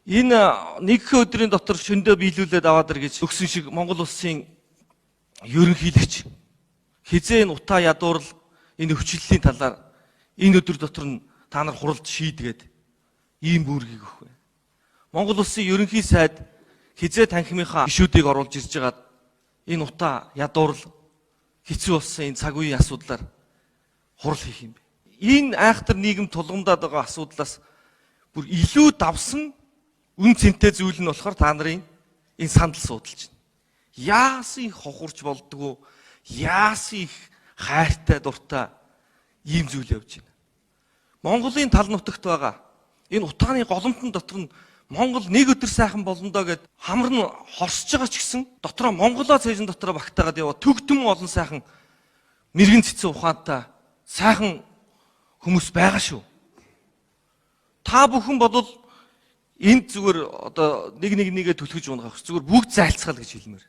Энэ нэгэн өдрийн дотор шөндөө биелүүлээд аваад ир гэж өгсөн шиг Монгол улсын ерөнхийлөгч хизээ энэ утаа ядуурл энэ өвчлөлийн талаар энэ өдөр дотор нь та нар хуралд шийдгээд ийм үүргийг өгөх вэ. Монгол улсын ерөнхий сайд хизээ танхимынхаа гишүүдийг оруулж ирж байгаад энэ утаа ядуурл хэцүү болсон энэ цаг үеийн асуудлаар хурал хийх юм бэ. Энэ айхтар нийгэм тулгамдаад байгаа асуудлаас бүр илүү давсан үн цэнтэй зүйл нь болохоор та нарын энэ сандал суудалж байна. Яасан их хохурч болдгоо, яасан их хайртай дуртай ийм зүйл явж байна. Монголын тал нутагт байгаа энэ утааны голомтон дотор нь Монгол нэг өдөр сайхан болно доо гэд хамар нь хорсож байгаа ч гэсэн дотроо Монголоо цэжин дотроо багтаагаад яваа төгтөм олон сайхан мэрэгэн цэцэн ухаантай сайхан хүмүүс байгаа шүү. Та бүхэн бодвол энд зүгээр одоо нэгээ түлхэж унах зүгээр бүгд зайлцгаал гэж хэлмээр.